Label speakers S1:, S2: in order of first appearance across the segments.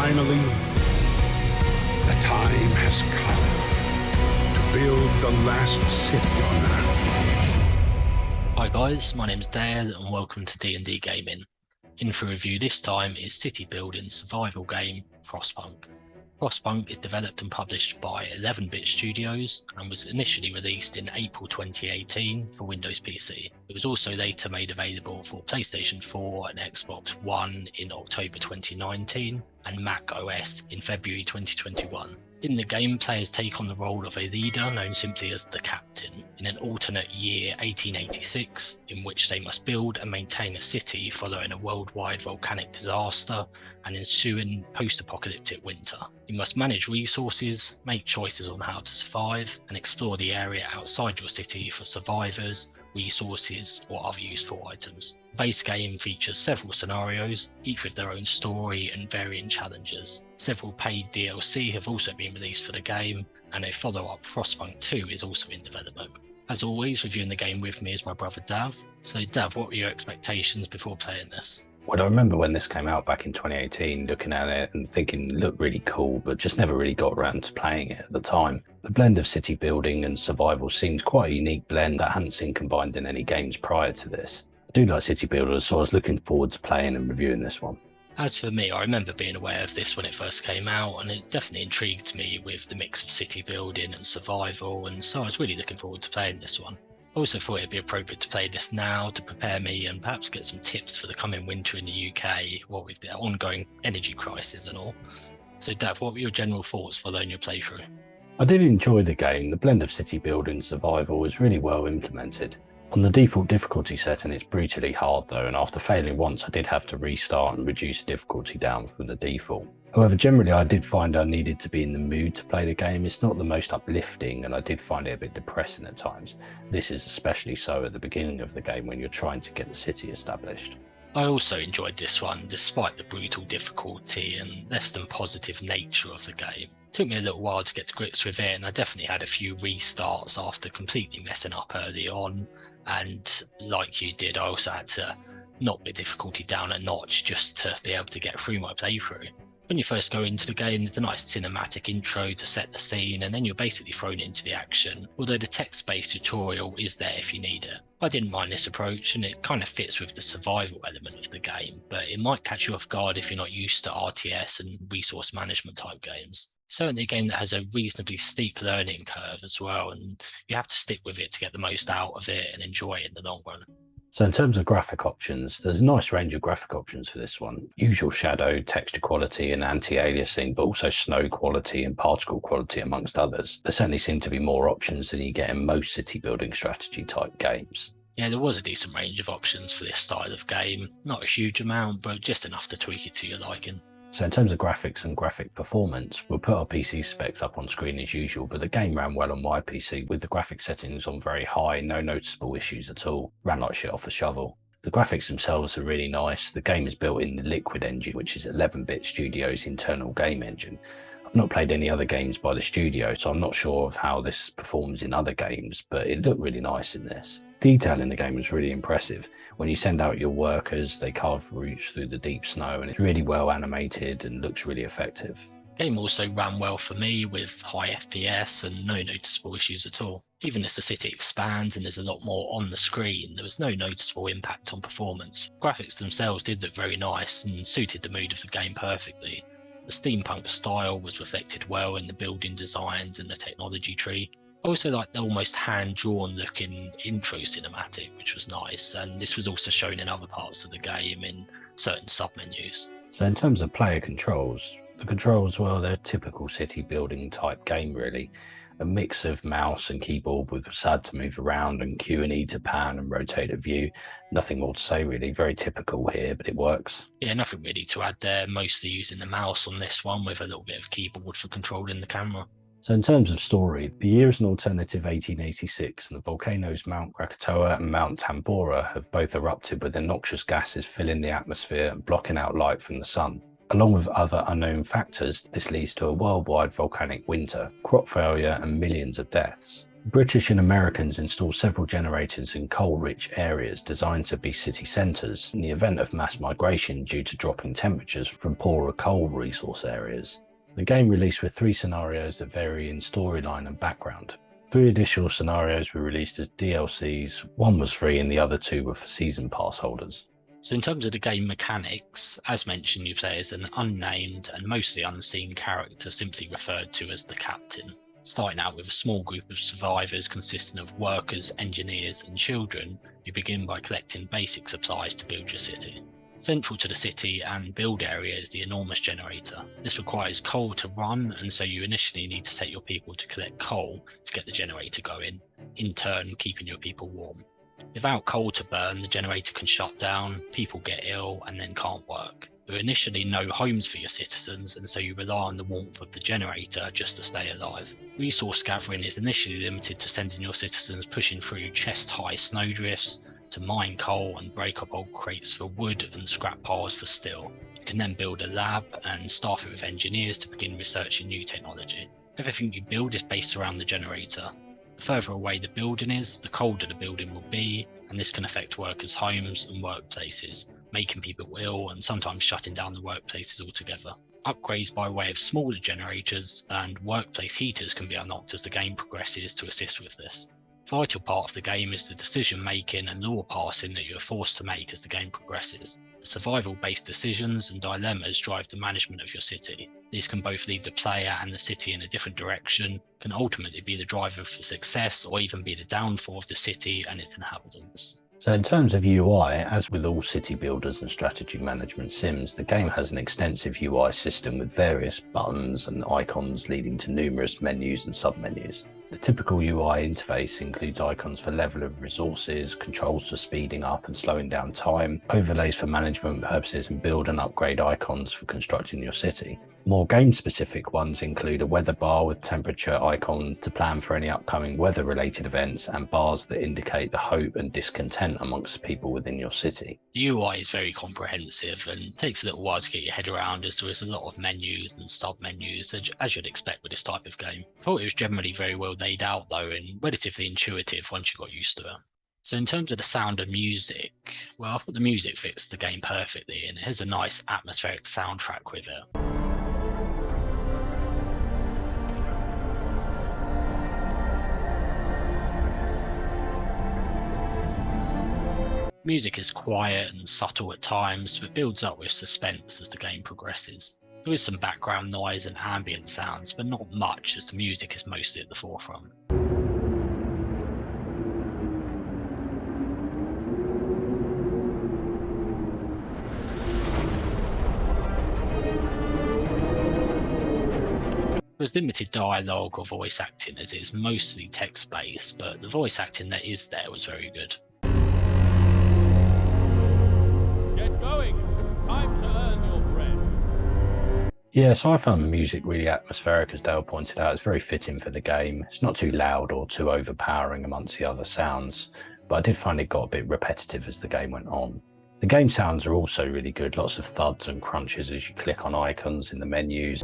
S1: Finally, the time has come to build the last city on Earth.
S2: Hi guys, my name's Dale and welcome to D&DGaming. In for review this time is city building survival game Frostpunk. Frostpunk is developed and published by 11-bit Studios and was initially released in April 2018 for Windows PC. It was also later made available for PlayStation 4 and Xbox One in October 2019 and macOS in February 2021. In the game, players take on the role of a leader known simply as the Captain in an alternate year 1886 in which they must build and maintain a city following a worldwide volcanic disaster and ensuing post-apocalyptic winter. You must manage resources, make choices on how to survive, and explore the area outside your city for survivors, resources, or other useful items. The base game features several scenarios, each with their own story and varying challenges. Several paid DLC have also been released for the game, and a follow-up, Frostpunk 2, is also in development. As always, reviewing the game with me is my brother Dav. So Dav, what were your expectations before playing this?
S3: Well, I remember when this came out back in 2018, looking at it and thinking it looked really cool, but just never really got around to playing it at the time. The blend of city building and survival seemed quite a unique blend that I hadn't seen combined in any games prior to this. I do like city builders, so I was looking forward to playing and reviewing this one.
S2: As for me, I remember being aware of this when it first came out, and it definitely intrigued me with the mix of city building and survival, and so I was really looking forward to playing this one. I also thought it'd be appropriate to play this now to prepare me and perhaps get some tips for the coming winter in the UK, what with the ongoing energy crisis and all. So Dav, what were your general thoughts following your playthrough?
S3: I did enjoy the game. The blend of city building and survival was really well implemented. On the default difficulty setting, it's brutally hard though, and after failing once I did have to restart and reduce the difficulty down from the default. However, generally I did find I needed to be in the mood to play the game. It's not the most uplifting and I did find it a bit depressing at times. This is especially so at the beginning of the game when you're trying to get the city established.
S2: I also enjoyed this one despite the brutal difficulty and less than positive nature of the game. It took me a little while to get to grips with it, and I definitely had a few restarts after completely messing up early on, and like you did, I also had to knock the difficulty down a notch just to be able to get through my playthrough. When you first go into the game, there's a nice cinematic intro to set the scene, and then you're basically thrown into the action, although the text-based tutorial is there if you need it. I didn't mind this approach, and it kind of fits with the survival element of the game, but it might catch you off guard if you're not used to RTS and resource management type games. Certainly a game that has a reasonably steep learning curve as well, and you have to stick with it to get the most out of it and enjoy it in the long run.
S3: So in terms of graphic options, there's a nice range of graphic options for this one. Usual shadow, texture quality and anti-aliasing, but also snow quality and particle quality amongst others. There certainly seem to be more options than you get in most city building strategy type games.
S2: Yeah, there was a decent range of options for this style of game. Not a huge amount, but just enough to tweak it to your liking.
S3: So in terms of graphics and graphic performance, we'll put our PC specs up on screen as usual, but the game ran well on my PC with the graphic settings on very high, no noticeable issues at all, ran like shit off a shovel. The graphics themselves are really nice. The game is built in the Liquid engine, which is 11-bit Studios' internal game engine. I've not played any other games by the studio, so I'm not sure of how this performs in other games, but it looked really nice in this. Detail in the game was really impressive. When you send out your workers, they carve routes through the deep snow, and it's really well animated and looks really effective.
S2: The game also ran well for me with high FPS and no noticeable issues at all. Even as the city expands and there's a lot more on the screen, there was no noticeable impact on performance. Graphics themselves did look very nice and suited the mood of the game perfectly. The steampunk style was reflected well in the building designs and the technology tree. I also liked the almost hand-drawn looking intro cinematic, which was nice, and this was also shown in other parts of the game in certain sub-menus.
S3: So in terms of player controls, the controls, well, they're typical city building type game really. A mix of mouse and keyboard with SAD to move around and Q and E to pan and rotate a view. Nothing more to say really, very typical here, but it works.
S2: Yeah, nothing really to add there, mostly using the mouse on this one with a little bit of keyboard for controlling the camera.
S3: So in terms of story, the year is an alternative 1886 and the volcanoes Mount Krakatoa and Mount Tambora have both erupted with their noxious gases filling the atmosphere and blocking out light from the sun. Along with other unknown factors, this leads to a worldwide volcanic winter, crop failure and millions of deaths. British and Americans installed several generators in coal-rich areas designed to be city centres in the event of mass migration due to dropping temperatures from poorer coal resource areas. The game released with 3 scenarios that vary in storyline and background. 3 additional scenarios were released as DLCs, 1 was free and the other 2 were for season pass holders.
S2: So in terms of the game mechanics, as mentioned, you play as an unnamed and mostly unseen character simply referred to as the Captain. Starting out with a small group of survivors consisting of workers, engineers and children, you begin by collecting basic supplies to build your city. Central to the city and build area is the enormous generator. This requires coal to run, and so you initially need to set your people to collect coal to get the generator going, in turn keeping your people warm. Without coal to burn, the generator can shut down, people get ill and then can't work. There are initially no homes for your citizens, and so you rely on the warmth of the generator just to stay alive. Resource gathering is initially limited to sending your citizens pushing through chest-high snowdrifts to mine coal and break up old crates for wood and scrap piles for steel. You can then build a lab and staff it with engineers to begin researching new technology. Everything you build is based around the generator. The further away the building is, the colder the building will be, and this can affect workers' homes and workplaces, making people ill and sometimes shutting down the workplaces altogether. Upgrades by way of smaller generators and workplace heaters can be unlocked as the game progresses to assist with this. A vital part of the game is the decision making and law passing that you are forced to make as the game progresses. Survival-based decisions and dilemmas drive the management of your city. These can both lead the player and the city in a different direction, can ultimately be the driver for success or even be the downfall of the city and its inhabitants.
S3: So in terms of UI, as with all city builders and strategy management sims, the game has an extensive UI system with various buttons and icons leading to numerous menus and submenus. The typical UI interface includes icons for level of resources, controls for speeding up and slowing down time, overlays for management purposes, and build and upgrade icons for constructing your city. More game-specific ones include a weather bar with temperature icon to plan for any upcoming weather-related events, and bars that indicate the hope and discontent amongst people within your city.
S2: The UI is very comprehensive and takes a little while to get your head around, as there is a lot of menus and sub-menus, as you'd expect with this type of game. I thought it was generally very well laid out though, and relatively intuitive once you got used to it. So in terms of the sound and music, well, I thought the music fits the game perfectly, and it has a nice atmospheric soundtrack with it. Music is quiet and subtle at times, but builds up with suspense as the game progresses. There is some background noise and ambient sounds, but not much, as the music is mostly at the forefront. There's limited dialogue or voice acting, as it is mostly text-based, but the voice acting that is there was very good.
S4: Get going! Time to earn your bread.
S3: Yeah, so I found the music really atmospheric, as Dale pointed out. It's very fitting for the game. It's not too loud or too overpowering amongst the other sounds, but I did find it got a bit repetitive as the game went on. The game sounds are also really good, lots of thuds and crunches as you click on icons in the menus.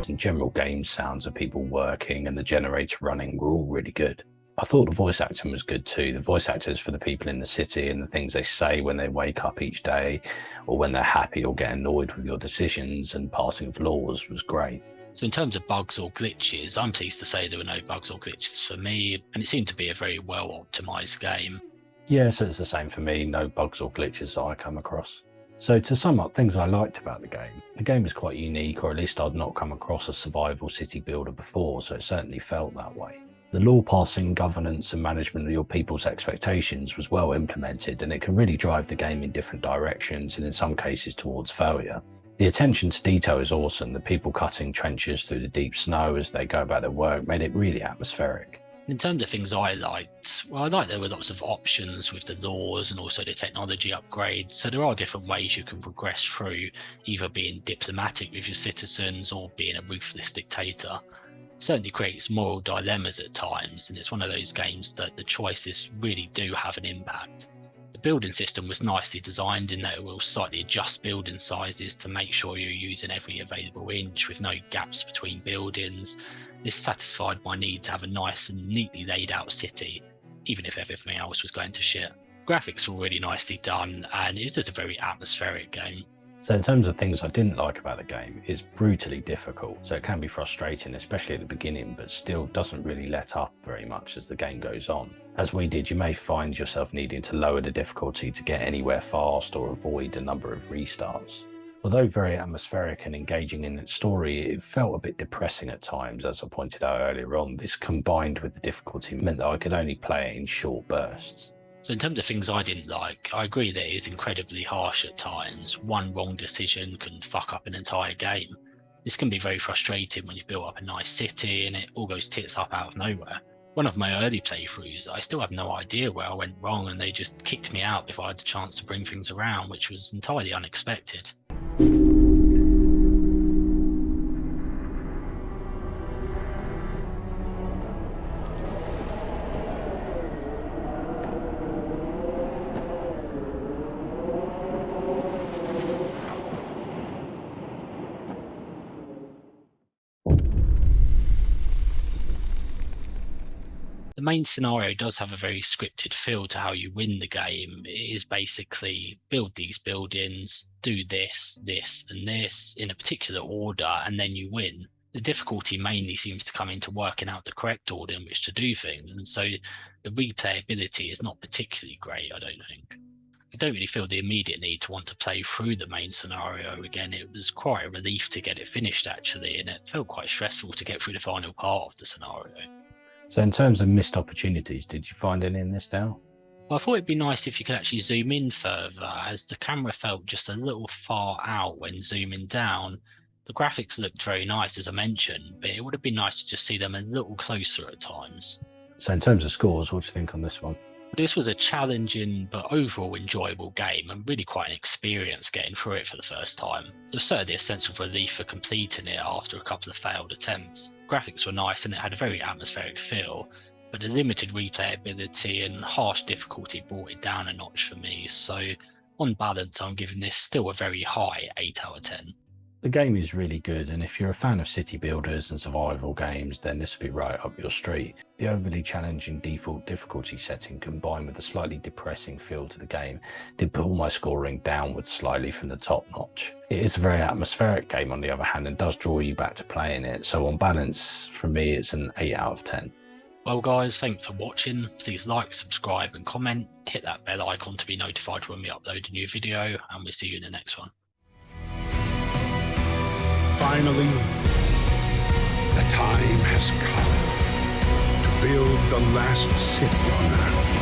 S3: And general game sounds of people working and the generator running were all really good. I thought the voice acting was good too. The voice actors for the people in the city and the things they say when they wake up each day, or when they're happy or get annoyed with your decisions and passing of laws, was great.
S2: So in terms of bugs or glitches, I'm pleased to say there were no bugs or glitches for me, and it seemed to be a very well optimised game.
S3: Yeah, so it's the same for me, no bugs or glitches that I come across. So to sum up things I liked about the game is quite unique, or at least I'd not come across a survival city builder before, so it certainly felt that way. The law passing, governance and management of your people's expectations was well implemented, and it can really drive the game in different directions and in some cases towards failure. The attention to detail is awesome. The people cutting trenches through the deep snow as they go about their work made it really atmospheric.
S2: In terms of things I liked, well, I liked there were lots of options with the laws and also the technology upgrades, so there are different ways you can progress through, either being diplomatic with your citizens or being a ruthless dictator. It certainly creates moral dilemmas at times, and it's one of those games that the choices really do have an impact. The building system was nicely designed in that it will slightly adjust building sizes to make sure you're using every available inch with no gaps between buildings. This satisfied my need to have a nice and neatly laid out city, even if everything else was going to shit. Graphics were really nicely done, and it was just a very atmospheric game.
S3: So in terms of things I didn't like about the game, it's brutally difficult, so it can be frustrating, especially at the beginning, but still doesn't really let up very much as the game goes on. As we did, you may find yourself needing to lower the difficulty to get anywhere fast or avoid a number of restarts. Although very atmospheric and engaging in its story, it felt a bit depressing at times, as I pointed out earlier on. This combined with the difficulty meant that I could only play it in short bursts.
S2: So in terms of things I didn't like, I agree that it is incredibly harsh at times. One wrong decision can fuck up an entire game. This can be very frustrating when you've built up a nice city and it all goes tits up out of nowhere. One of my early playthroughs, I still have no idea where I went wrong and they just kicked me out before I had the chance to bring things around, which was entirely unexpected. The main scenario does have a very scripted feel to how you win the game. It is basically build these buildings, do this, this, and this in a particular order, and then you win. The difficulty mainly seems to come into working out the correct order in which to do things, and so the replayability is not particularly great, I don't think. I don't really feel the immediate need to want to play through the main scenario again. It was quite a relief to get it finished actually, and it felt quite stressful to get through the final part of the scenario.
S3: So in terms of missed opportunities, did you find any in this now?
S2: I thought it'd be nice if you could actually zoom in further, as the camera felt just a little far out when zooming down. The graphics looked very nice, as I mentioned, but it would have been nice to just see them a little closer at times.
S3: So in terms of scores, what do you think on this one?
S2: This was a challenging but overall enjoyable game and really quite an experience getting through it for the first time. There was certainly a sense of relief for completing it after a couple of failed attempts. Graphics were nice and it had a very atmospheric feel, but the limited replayability and harsh difficulty brought it down a notch for me, so on balance I'm giving this still a very high 8 out of 10.
S3: The game is really good, and if you're a fan of city builders and survival games, then this will be right up your street. The overly challenging default difficulty setting combined with the slightly depressing feel to the game did pull my scoring downwards slightly from the top notch. It is a very atmospheric game on the other hand and does draw you back to playing it, so on balance, for me it's an 8 out of 10.
S2: Well guys, thanks for watching. Please like, subscribe and comment. Hit that bell icon to be notified when we upload a new video, and we'll see you in the next one.
S1: Finally, the time has come to build the last city on Earth.